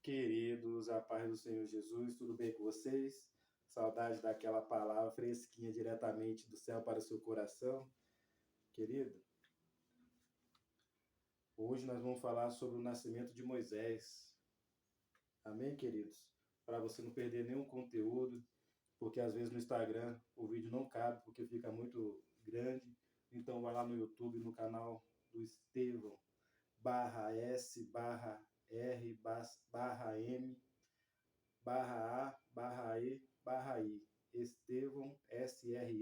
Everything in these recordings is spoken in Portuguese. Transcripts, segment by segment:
Queridos, a paz do Senhor Jesus, tudo bem com vocês? Saudade daquela palavra fresquinha diretamente do céu para o seu coração. Querido, hoje nós vamos falar sobre o nascimento de Moisés. Amém, queridos? Para você não perder nenhum conteúdo, porque às vezes no Instagram o vídeo não cabe, porque fica muito grande. Então vai lá no YouTube, no canal do Estevão, /S/R/M /A/E/I. Estevão SRMAEI.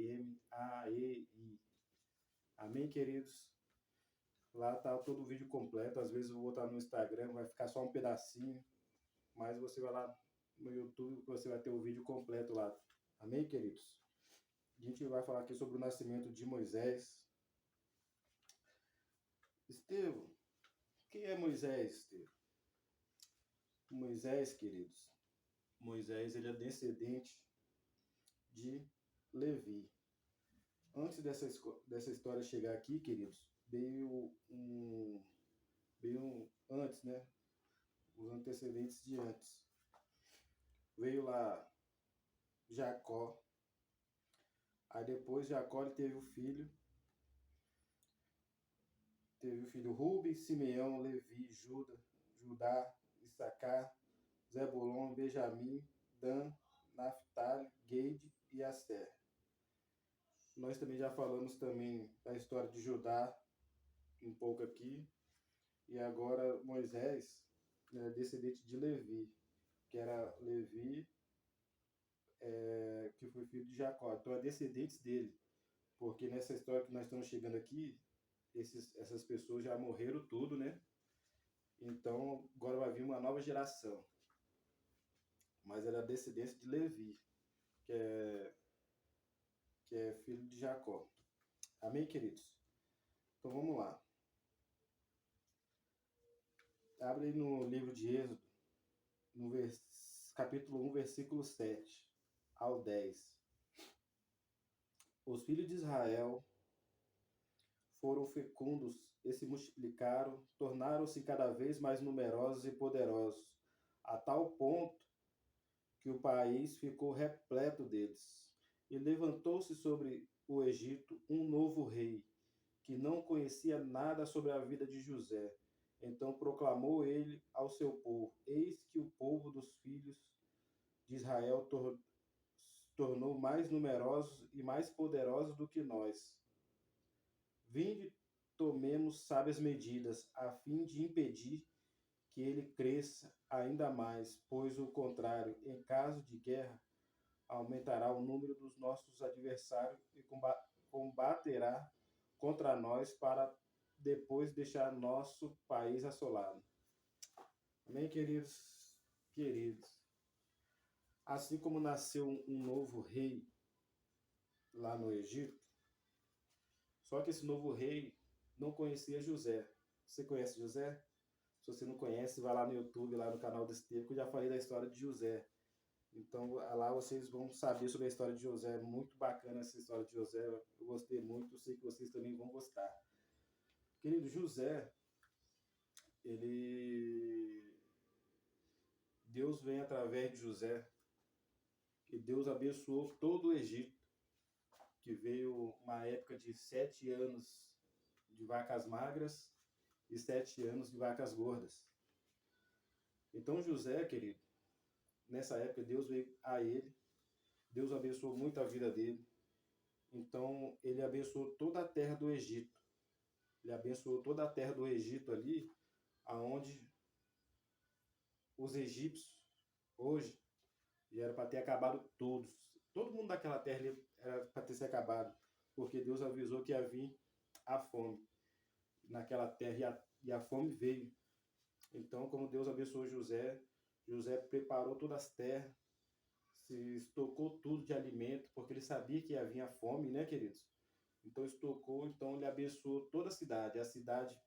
Amém, queridos? Lá tá todo o vídeo completo. Às vezes eu vou botar no Instagram, vai ficar só um pedacinho, mas você vai lá no YouTube que você vai ter o vídeo completo lá. Amém, queridos? A gente vai falar aqui sobre o nascimento de Moisés. Estevão, quem é Moisés, Estevão? Moisés, queridos, Moisés ele é descendente de Levi. Antes dessa história chegar aqui, queridos, antes, né? Os antecedentes de antes. Veio lá Jacó. Aí depois Jacó ele teve o filho Rubens, Simeão, Levi, Judá, Issacar, Zebulon, Benjamim, Dan, Naphtali, Gade e Aser. Nós também já falamos também da história de Judá um pouco aqui. E agora Moisés é descendente de Levi, que era Levi, que foi filho de Jacó. Então é descendentes dele, porque nessa história que nós estamos chegando aqui, essas pessoas já morreram tudo, né? Então agora vai vir uma nova geração. Mas era descendência de Levi, que é filho de Jacó. Amém, queridos? Então vamos lá. Abre aí no livro de Êxodo, no capítulo 1, versículo 7 ao 10. Os filhos de Israel foram fecundos e se multiplicaram, tornaram-se cada vez mais numerosos e poderosos, a tal ponto que o país ficou repleto deles. E levantou-se sobre o Egito um novo rei, que não conhecia nada sobre a vida de José. Então proclamou ele ao seu povo: Eis que o povo dos filhos de Israel tornou mais numerosos e mais poderosos do que nós. Vinde, tomemos sábias medidas, a fim de impedir que ele cresça ainda mais, pois o contrário, em caso de guerra, aumentará o número dos nossos adversários e combaterá contra nós para depois deixar nosso país assolado. Amém, queridos? Queridos. Assim como nasceu um novo rei lá no Egito, só que esse novo rei não conhecia José. Você conhece José? Se você não conhece, vai lá no YouTube, lá no canal do Estevão, que eu já falei da história de José. Então, lá vocês vão saber sobre a história de José. É muito bacana essa história de José. Eu gostei muito, sei que vocês também vão gostar. Querido, José, ele... Deus vem através de José. E Deus abençoou todo o Egito, que veio uma época de 7 anos de vacas magras e 7 anos de vacas gordas. Então, José, querido, nessa época Deus veio a ele, Deus abençoou muito a vida dele. Então ele abençoou toda a terra do Egito. Ele abençoou toda a terra do Egito ali, aonde os egípcios hoje já era para ter acabado todos. Todo mundo daquela terra ali era para ter se acabado, porque Deus avisou que ia vir a fome naquela terra e a fome veio. Então, como Deus abençoou José, José preparou todas as terras, se estocou tudo de alimento, porque ele sabia que ia vir a fome, né, queridos? Então estocou, então ele abençoou toda a cidade. A cidade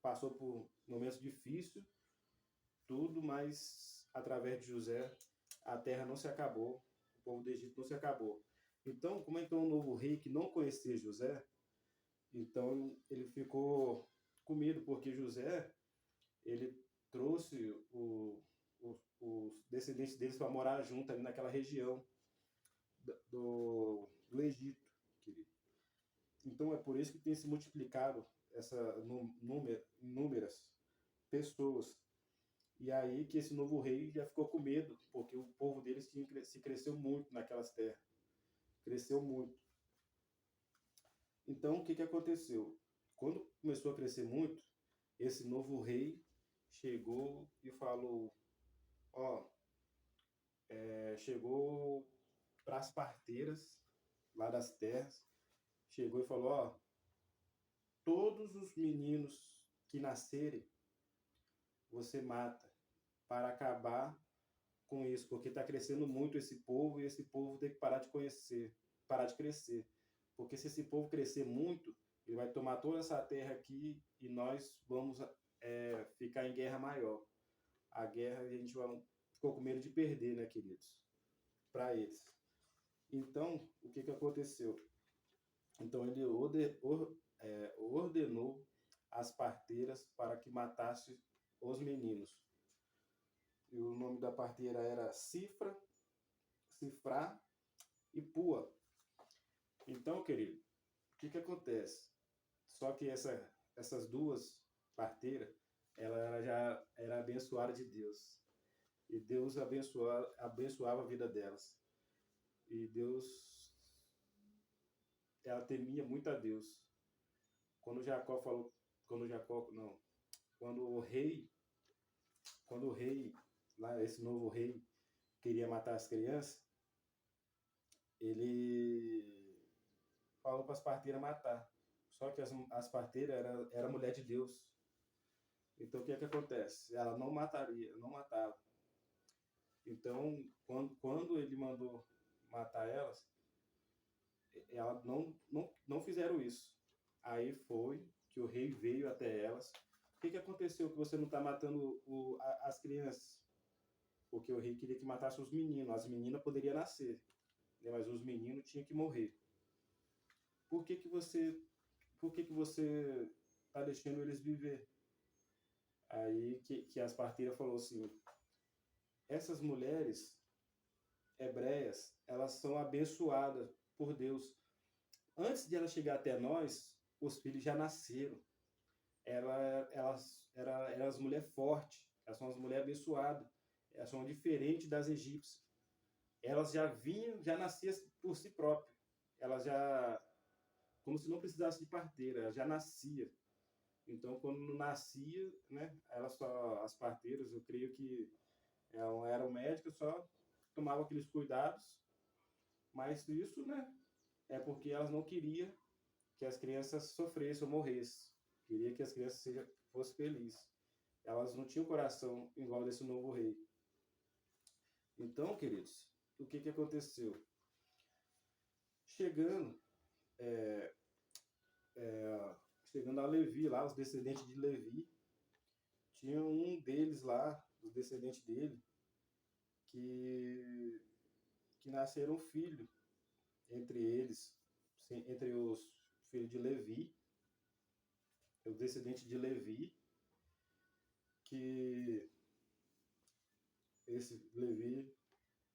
passou por momentos difíceis, tudo, mas através de José a terra não se acabou, o povo do Egito não se acabou. Então, como então um novo rei que não conhecia José, então ele ficou com medo, porque José, ele trouxe descendentes deles para morar junto ali naquela região do Egito, querido. Então é por isso que tem se multiplicado inúmeras pessoas. E aí que esse novo rei já ficou com medo, porque o povo deles se cresceu muito naquelas terras. Cresceu muito. Então o que, que aconteceu? Quando começou a crescer muito, esse novo rei chegou e falou, ó, chegou para as parteiras lá das terras, chegou e falou, ó, todos os meninos que nascerem, você mata para acabar com isso, porque está crescendo muito esse povo e esse povo tem que parar de parar de crescer. Porque se esse povo crescer muito, ele vai tomar toda essa terra aqui e nós vamos ficar em guerra maior. A guerra a gente ficou com medo de perder, né, queridos? Para eles. Então, o que, que aconteceu? Então ele ordenou as parteiras para que matasse os meninos. E o nome da parteira era Cifra, Cifrá e Pua. Então, querido, o que, que acontece? Só que essas duas parteiras, ela já era abençoada de Deus. E Deus abençoava a vida delas. E ela temia muito a Deus. Quando o rei, lá esse novo rei, queria matar as crianças, ele falou para as parteiras matar. Só que as parteiras eram mulher de Deus. Então o que é que acontece? Ela não matava. Então, quando ele mandou matar elas não fizeram isso. Aí foi que o rei veio até elas. O que, que aconteceu que você não está matando as crianças? Porque o rei queria que matasse os meninos. As meninas poderiam nascer, né? Mas os meninos tinham que morrer. Por que você está deixando eles viver? Aí que as parteiras falou assim, essas mulheres hebreias, elas são abençoadas por Deus. Antes de ela chegar até nós, os filhos já nasceram. Elas eram as mulheres fortes, elas são as mulheres abençoadas, elas são diferentes das egípcias. Elas já nasciam por si próprias. Elas já, como se não precisasse de parteira, ela já nascia. Então, quando não nascia, né, as parteiras, eu creio que eram médicas, só tomavam aqueles cuidados, mas isso, né, é porque elas não queriam que as crianças sofressem ou morressem. Queria que as crianças fossem felizes. Elas não tinham coração igual desse novo rei. Então, queridos, o que, que aconteceu? Chegando a Levi, lá, os descendentes de Levi, tinha um deles lá, os descendentes dele, que nasceram um filho entre eles, entre os filhos de Levi, o descendente de Levi, que esse Levi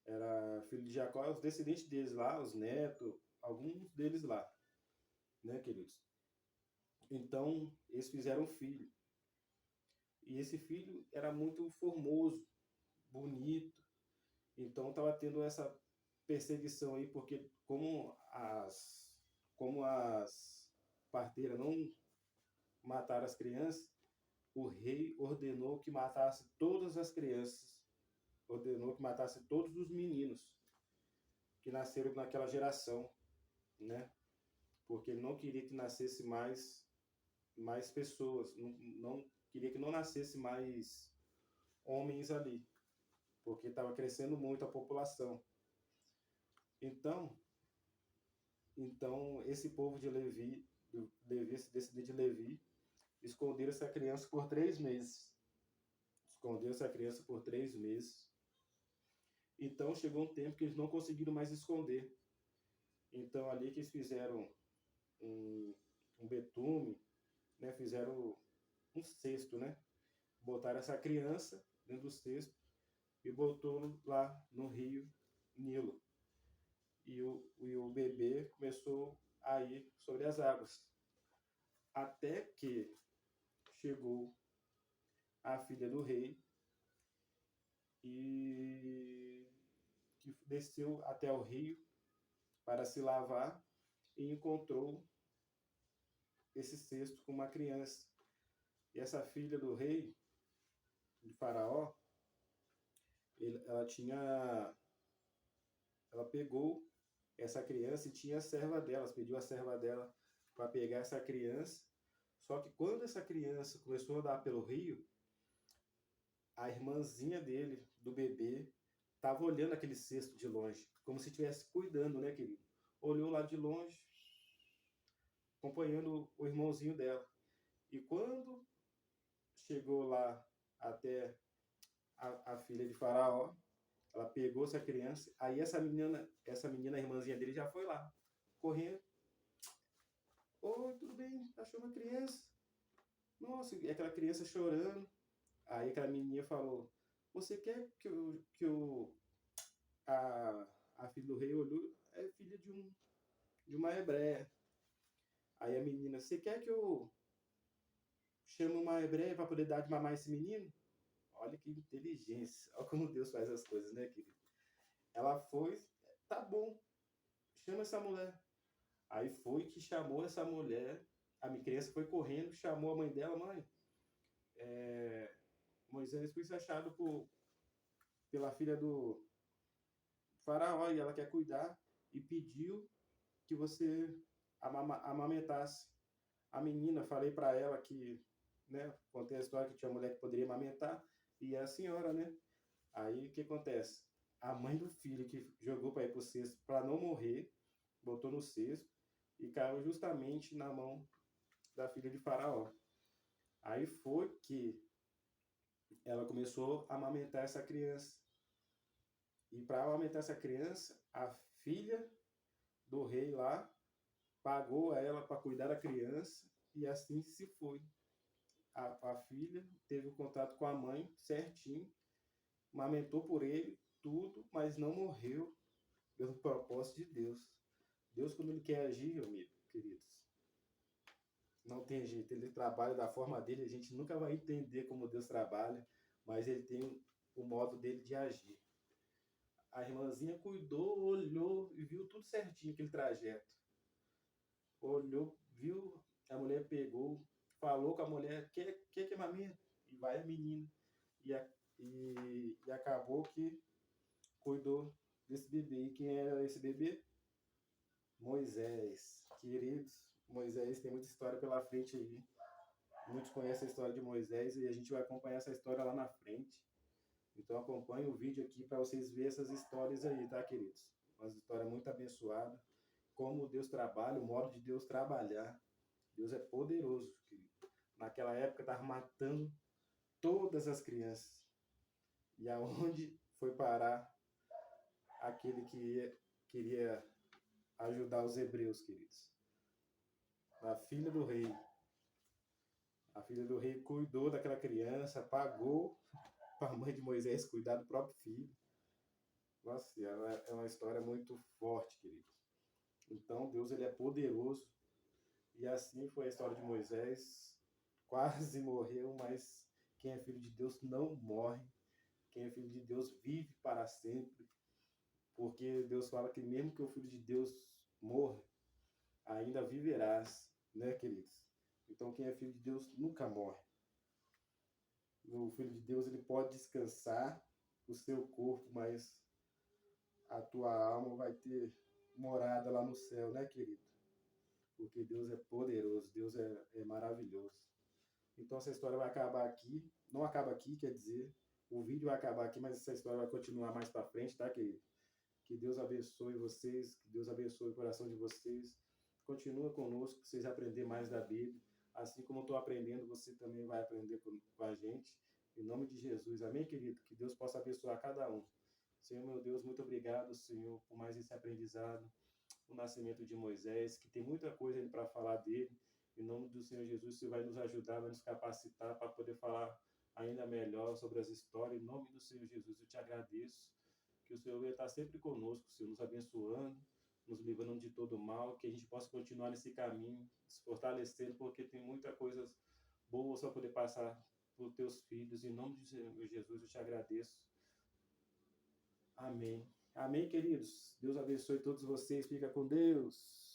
era filho de Jacó, os descendentes deles lá, os netos, alguns deles lá, né, queridos? Então, eles fizeram um filho. E esse filho era muito formoso, bonito. Então, estava tendo essa perseguição aí, porque como as parteiras não mataram as crianças, o rei ordenou que matasse todas as crianças, ordenou que matasse todos os meninos que nasceram naquela geração, né? Porque ele não queria que nascesse mais pessoas, não queria que não nascesse mais homens ali, porque estava crescendo muito a população. Então esse povo de Levi, esse descendente de Levi, esconderam essa criança por 3 meses. Escondeu essa criança por 3 meses. Então chegou um tempo que eles não conseguiram mais esconder. Então ali que eles fizeram um betume, né? Fizeram um cesto, né? Botaram essa criança dentro do cesto e botou lá no rio Nilo. E o bebê começou a ir sobre as águas. Até que chegou a filha do rei e que desceu até o rio para se lavar e encontrou esse cesto com uma criança. E essa filha do rei, de Faraó, ela tinha, ela pegou essa criança e tinha a serva dela, pediu a serva dela para pegar essa criança. Só que quando essa criança começou a andar pelo rio, a irmãzinha dele, do bebê, estava olhando aquele cesto de longe, como se estivesse cuidando, né, querido? Olhou lá de longe, acompanhando o irmãozinho dela. E quando chegou lá até a filha de Faraó, ela pegou essa criança, aí essa menina, a irmãzinha dele, já foi lá, correndo. Oi, tudo bem? Achou uma criança? Nossa, e aquela criança chorando. Aí aquela menininha falou, você quer a filha do rei olhou, é filha de uma hebreia. Aí a menina, você quer que eu chame uma hebreia para poder dar de mamar esse menino? Olha que inteligência. Olha como Deus faz as coisas, né, querido? Ela foi, tá bom, chama essa mulher. Aí foi que chamou essa mulher, a minha criança foi correndo, chamou a mãe dela, mãe, Moisés foi achado pela filha do Faraó e ela quer cuidar e pediu que você amamentasse a menina. Falei para ela que, né, contei a história que tinha mulher que poderia amamentar e é a senhora, né? Aí o que acontece? A mãe do filho que jogou para ir pro cesto para não morrer, botou no cesto e caiu justamente na mão da filha de Faraó. Aí foi que ela começou a amamentar essa criança. E para amamentar essa criança, a filha do rei lá pagou a ela para cuidar da criança e assim se foi. A filha teve o contato com a mãe certinho, amamentou por ele tudo, mas não morreu pelo propósito de Deus. Deus, quando ele quer agir, meu amigo, queridos, não tem jeito. Ele trabalha da forma dele, a gente nunca vai entender como Deus trabalha, mas ele tem o modo dele de agir. A irmãzinha cuidou, olhou e viu tudo certinho, aquele trajeto. Olhou, viu, a mulher pegou, falou com a mulher, quer que mamenta? E vai a menina. E acabou que cuidou desse bebê. E quem era esse bebê? Moisés. Queridos, Moisés tem muita história pela frente aí. Muitos conhecem a história de Moisés e a gente vai acompanhar essa história lá na frente. Então acompanhe o vídeo aqui para vocês verem essas histórias aí, tá, queridos? Uma história muito abençoada. Como Deus trabalha, o modo de Deus trabalhar. Deus é poderoso, querido. Naquela época estava matando todas as crianças. E aonde foi parar aquele que queria ajudar os hebreus, queridos? A filha do rei. A filha do rei cuidou daquela criança, pagou para a mãe de Moisés cuidar do próprio filho. Nossa, é uma história muito forte, queridos. Então, Deus ele é poderoso. E assim foi a história de Moisés. Quase morreu, mas quem é filho de Deus não morre. Quem é filho de Deus vive para sempre. Porque Deus fala que mesmo que o filho de Deus morra, ainda viverás, né, queridos? Então, quem é filho de Deus nunca morre. O filho de Deus ele pode descansar o seu corpo, mas a tua alma vai ter morada lá no céu, né, querido? Porque Deus é poderoso, Deus é maravilhoso. Então essa história vai acabar aqui, não acaba aqui, quer dizer, o vídeo vai acabar aqui, mas essa história vai continuar mais para frente, tá, querido? Que Deus abençoe vocês, que Deus abençoe o coração de vocês. Continua conosco, para vocês aprenderem mais da Bíblia. Assim como eu estou aprendendo, você também vai aprender com a gente. Em nome de Jesus. Amém, querido? Que Deus possa abençoar cada um. Senhor, meu Deus, muito obrigado, Senhor, por mais esse aprendizado, o nascimento de Moisés, que tem muita coisa para falar dele. Em nome do Senhor Jesus, você vai nos ajudar, vai nos capacitar para poder falar ainda melhor sobre as histórias. Em nome do Senhor Jesus, eu te agradeço que o Senhor vai estar sempre conosco, Senhor, nos abençoando, nos livrando de todo mal, que a gente possa continuar nesse caminho, se fortalecendo, porque tem muita coisa boa para poder passar para os teus filhos. Em nome de Jesus, eu te agradeço. Amém. Amém, queridos. Deus abençoe todos vocês. Fica com Deus.